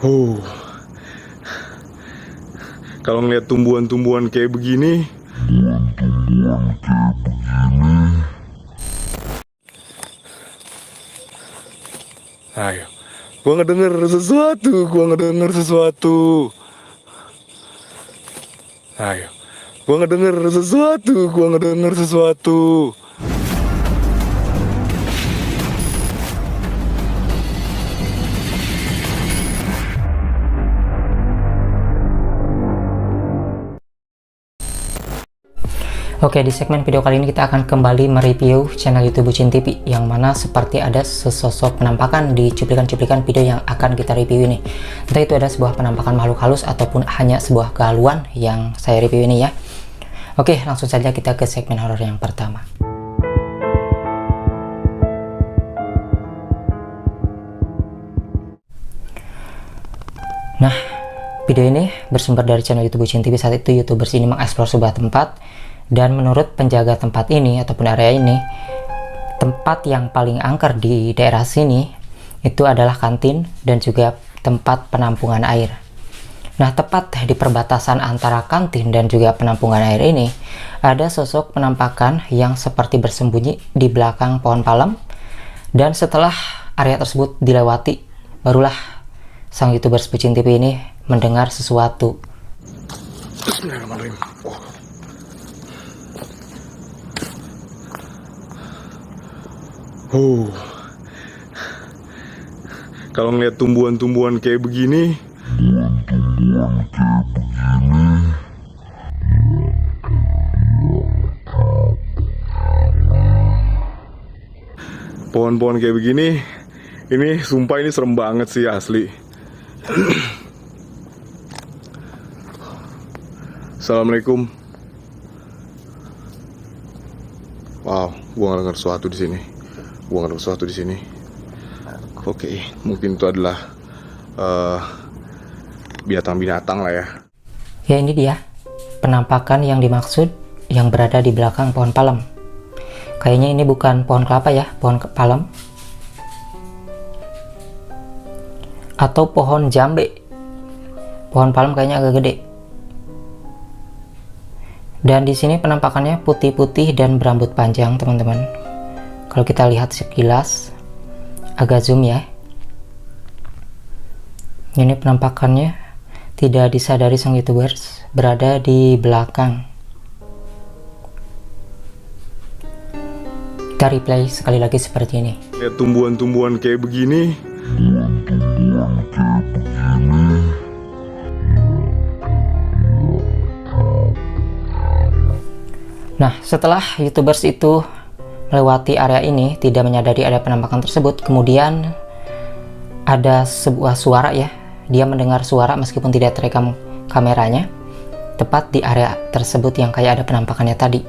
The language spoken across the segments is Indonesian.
Oh, kalau ngeliat tumbuhan-tumbuhan kayak begini, ayo, gua ngedenger sesuatu. Ayo, gua ngedenger sesuatu. Oke, di segmen video kali ini kita akan kembali mereview channel YouTube Bucin TV, yang mana seperti ada sesosok penampakan di cuplikan-cuplikan video yang akan kita review ini. Entah itu ada sebuah penampakan makhluk halus ataupun hanya sebuah kehaluan yang saya review ini ya. Oke, langsung saja kita ke segmen horor yang pertama. Nah, video ini bersumber dari channel YouTube Bucin TV. Saat itu YouTubers ini mengeksplor sebuah tempat, dan menurut penjaga tempat ini ataupun area ini, tempat yang paling angker di daerah sini itu adalah kantin dan juga tempat penampungan air. Nah, tepat di perbatasan antara kantin dan juga penampungan air ini ada sosok penampakan yang seperti bersembunyi di belakang pohon palem. Dan setelah area tersebut dilewati, barulah sang YouTubers Bucin TV ini mendengar sesuatu. Bismillahirrahmanirrahim. Oh, kalau ngeliat tumbuhan-tumbuhan kayak begini, pohon-pohon kayak begini, ini sumpah ini serem banget sih asli. Assalamualaikum. Wow, gua nggak dengar sesuatu di sini. Oke, mungkin itu adalah binatang-binatang lah ya. Ya, ini dia penampakan yang dimaksud yang berada di belakang pohon palem. Kayaknya ini bukan pohon kelapa ya, pohon palem atau pohon jambe. Pohon palem kayaknya agak gede. Dan di sini penampakannya putih-putih dan berambut panjang, teman-teman. Kalau kita lihat sekilas, agak zoom ya. Ini penampakannya tidak disadari sang YouTubers berada di belakang. Kita replay sekali lagi seperti ini. Lihat tumbuhan-tumbuhan kayak begini. Nah, setelah YouTubers itu melewati area ini, tidak menyadari ada penampakan tersebut, kemudian ada sebuah suara ya. Dia mendengar suara meskipun tidak terekam kameranya, tepat di area tersebut yang kayak ada penampakannya tadi.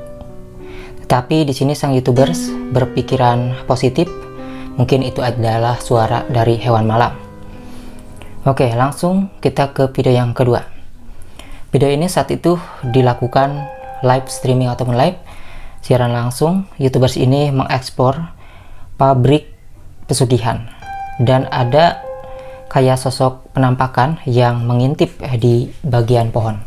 Tetapi di sini sang YouTubers berpikiran positif, mungkin itu adalah suara dari hewan malam. Oke, langsung kita ke video yang kedua. Video ini saat itu dilakukan live streaming ataupun live siaran langsung. YouTubers ini mengeksplor pabrik pesugihan, dan ada kayak sosok penampakan yang mengintip di bagian pohon.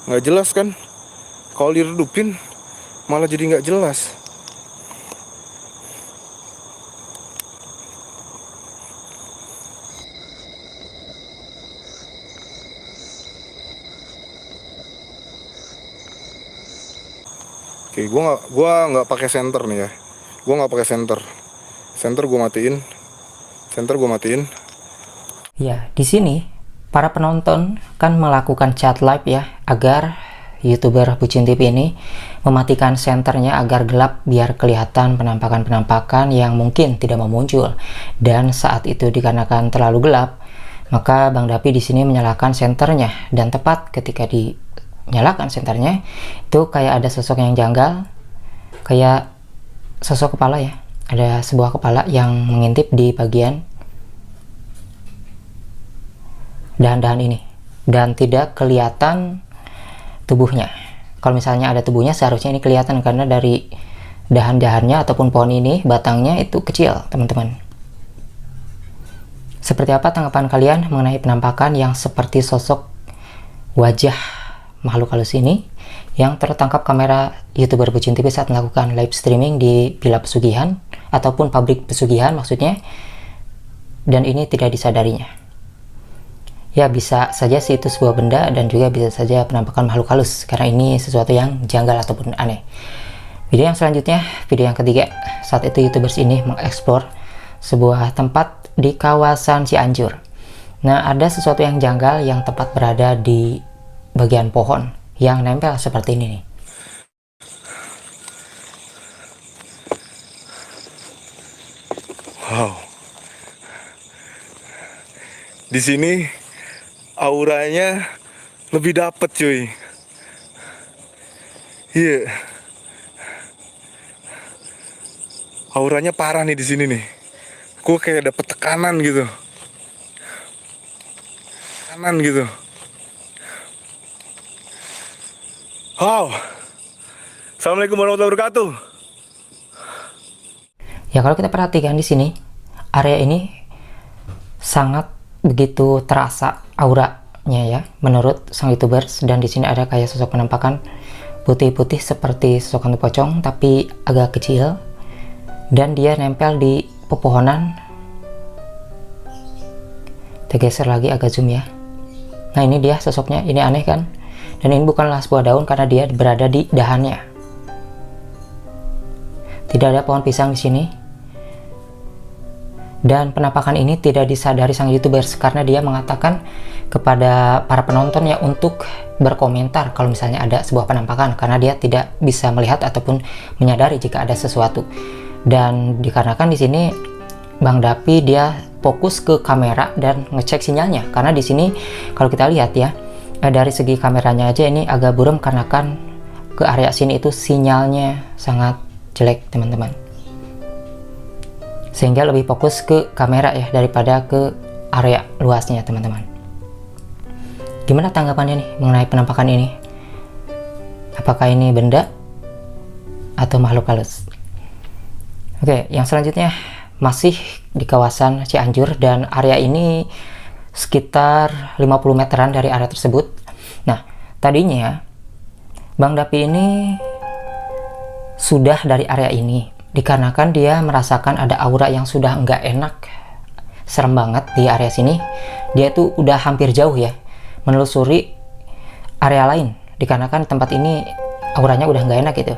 Nggak jelas kan? Kalau diredupin malah jadi nggak jelas. Oke, gua nggak pakai senter nih ya. Gua nggak pakai senter. Senter gua matiin. Ya, di sini para penonton kan melakukan chat live ya, agar YouTuber Bucin TV ini mematikan senternya agar gelap, biar kelihatan penampakan-penampakan yang mungkin tidak mau muncul. Dan saat itu dikarenakan terlalu gelap, maka Bang Dapi di sini menyalakan senternya, dan tepat ketika dinyalakan senternya itu kayak ada sosok yang janggal, kayak sosok kepala ya, ada sebuah kepala yang mengintip di bagian dahan-dahan ini, dan tidak kelihatan tubuhnya. Kalau misalnya ada tubuhnya seharusnya ini kelihatan, karena dari dahan-dahannya ataupun pohon ini batangnya itu kecil teman-teman. Seperti apa tanggapan kalian mengenai penampakan yang seperti sosok wajah makhluk halus ini yang tertangkap kamera YouTuber Bucin TV saat melakukan live streaming di Villa Pesugihan ataupun pabrik pesugihan maksudnya, dan ini tidak disadarinya? Ya, bisa saja sih itu sebuah benda, dan juga bisa saja penampakan makhluk halus, karena ini sesuatu yang janggal ataupun aneh. Video yang selanjutnya, video yang ketiga, saat itu YouTubers ini mengeksplor sebuah tempat di kawasan Cianjur. Nah, ada sesuatu yang janggal yang tepat berada di bagian pohon yang nempel seperti ini nih. Wow. Di sini auranya lebih dapet cuy. Iya. Auranya parah nih di sini nih. Gue kayak dapet tekanan gitu. Tekanan gitu. Wow. Assalamualaikum warahmatullahi wabarakatuh. Ya, kalau kita perhatikan di sini, area ini sangat begitu terasa auranya ya, menurut sang YouTubers. Dan di sini ada kayak sosok penampakan putih-putih seperti sosok hantu pocong, tapi agak kecil, dan dia nempel di pepohonan. Kita geser lagi, agak zoom ya. Nah, ini dia sosoknya, ini aneh kan? Dan ini bukanlah sebuah daun karena dia berada di dahannya. Tidak ada pohon pisang di sini. Dan penampakan ini tidak disadari sang YouTubers karena dia mengatakan kepada para penontonnya untuk berkomentar kalau misalnya ada sebuah penampakan, karena dia tidak bisa melihat ataupun menyadari jika ada sesuatu. Dan dikarenakan di sini Bang Dapi dia fokus ke kamera dan ngecek sinyalnya, karena di sini kalau kita lihat ya, dari segi kameranya aja ini agak buram karena kan ke area sini itu sinyalnya sangat jelek teman-teman, sehingga lebih fokus ke kamera ya daripada ke area luasnya teman-teman. Gimana tanggapannya nih mengenai penampakan ini? Apakah ini benda atau makhluk halus? Oke, yang selanjutnya masih di kawasan Cianjur, dan area ini sekitar 50 meteran dari area tersebut. Nah, tadinya Bang Dapi ini sudah dari area ini dikarenakan dia merasakan ada aura yang sudah nggak enak, serem banget di area sini. Dia tuh udah hampir jauh ya menelusuri area lain dikarenakan tempat ini auranya udah nggak enak gitu.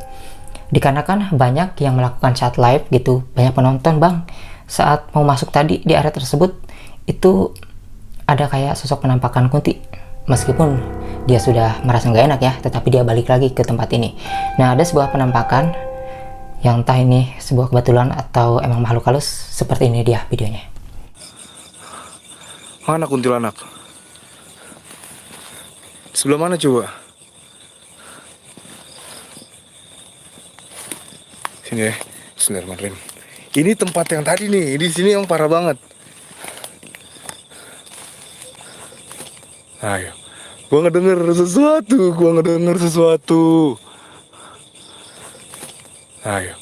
Dikarenakan banyak yang melakukan chat live gitu, banyak penonton. Bang, saat mau masuk tadi di area tersebut itu ada kayak sosok penampakan kunti, meskipun dia sudah merasa nggak enak ya, tetapi dia balik lagi ke tempat ini. Nah, ada sebuah penampakan yang entah ini sebuah kebetulan atau emang makhluk halus. Seperti ini dia videonya. Mana kuntilanak? Sebelah mana coba? Sini ya. Bismillahirrahmanirrahim. Ini tempat yang tadi nih, di sini yang parah banget. Ayo, gua ngedenger sesuatu. Ayo,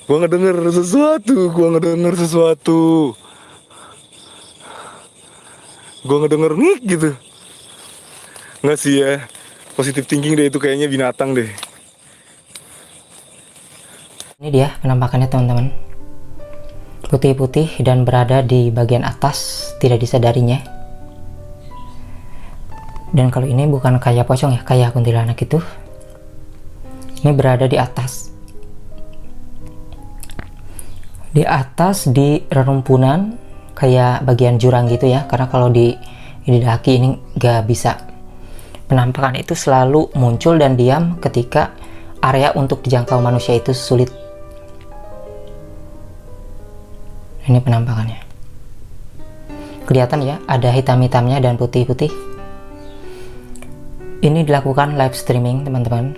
gua ngedenger sesuatu. Gua ngedenger ngik gitu. Nggak sih ya, positive thinking deh, itu kayaknya binatang deh. Ini dia penampakannya teman-teman, putih-putih dan berada di bagian atas, tidak disadarinya. Dan kalau ini bukan kayak pocong ya, kayak kuntilanak itu, ini berada di atas. Di atas di rerumpunan kayak bagian jurang gitu ya, karena kalau di daki ini gak bisa. Penampakan itu selalu muncul dan diam ketika area untuk dijangkau manusia itu sulit. Ini penampakannya. Kelihatan ya, ada hitam-hitamnya dan putih-putih. Ini dilakukan live streaming teman-teman.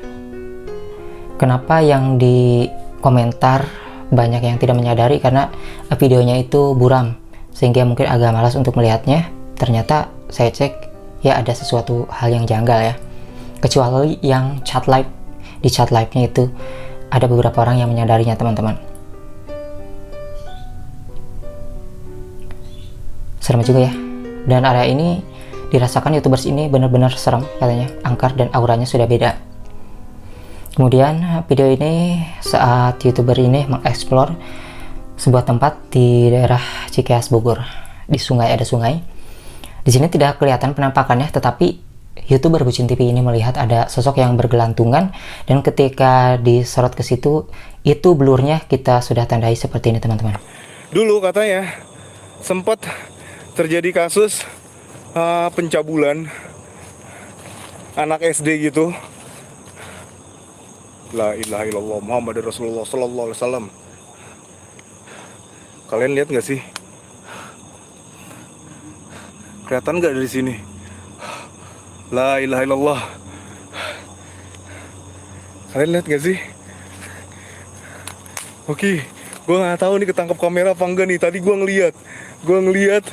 Kenapa yang di komentar banyak yang tidak menyadari? Karena videonya itu buram, sehingga mungkin agak malas untuk melihatnya. Ternyata saya cek ya ada sesuatu hal yang janggal ya. Kecuali yang chat live di chat live-nya itu ada beberapa orang yang menyadarinya, teman-teman. Serem juga ya. Dan area ini dirasakan YouTubers ini benar-benar serem katanya, angker dan auranya sudah beda. Kemudian video ini saat YouTuber ini mengeksplor sebuah tempat di daerah Cikeas, Bogor. Di sungai, ada sungai. Di sini tidak kelihatan penampakannya, tetapi YouTuber Bucin TV ini melihat ada sosok yang bergelantungan, dan ketika disorot ke situ, itu blurnya kita sudah tandai seperti ini, teman-teman. Dulu katanya sempat terjadi kasus pencabulan anak SD gitu. La ilaha illallah Muhammad Rasulullah sallallahu alaihi wasallam. Kalian lihat nggak sih? Kelihatan nggak dari sini? La ilaha illallah. Kalian lihat nggak sih? Oke, gue nggak tahu nih ketangkap kamera apa enggak nih. Tadi gue ngeliat.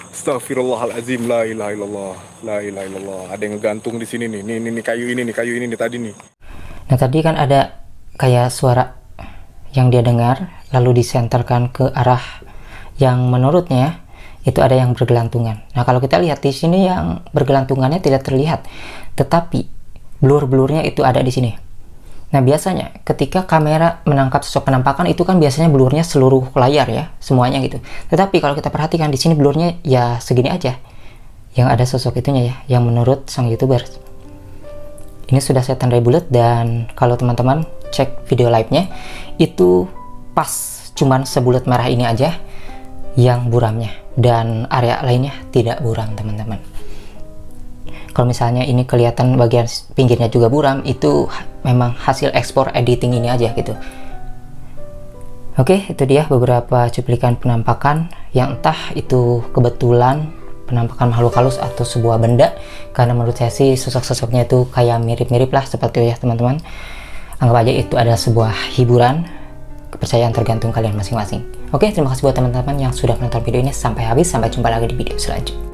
Astagfirullahaladzim, la ilaha illallah, la ilaha illallah. Ada yang ngegantung di sini nih. Nih kayu ini nih tadi nih. Nah, tadi kan ada kayak suara yang dia dengar, lalu disenterkan ke arah yang menurutnya itu ada yang bergelantungan. Nah, kalau kita lihat di sini yang bergelantungannya tidak terlihat, tetapi blur-blurnya itu ada di sini. Nah, biasanya ketika kamera menangkap sosok penampakan itu kan biasanya blurnya seluruh layar ya, semuanya gitu. Tetapi kalau kita perhatikan di sini blurnya ya segini aja. Yang ada sosok itunya ya, yang menurut sang YouTuber. Ini sudah saya tandai bulat, dan kalau teman-teman cek video live-nya itu pas cuman sebulat merah ini aja yang buramnya, dan area lainnya tidak buram, teman-teman. Kalau misalnya ini kelihatan bagian pinggirnya juga buram, itu memang hasil ekspor editing ini aja gitu. Oke, itu dia beberapa cuplikan penampakan yang entah itu kebetulan penampakan makhluk halus atau sebuah benda, karena menurut saya sih sosok-sosoknya itu kayak mirip-mirip lah seperti itu ya, teman-teman. Anggap aja itu adalah sebuah hiburan, kepercayaan tergantung kalian masing-masing. Oke, terima kasih buat teman-teman yang sudah menonton video ini sampai habis. Sampai jumpa lagi di video selanjutnya.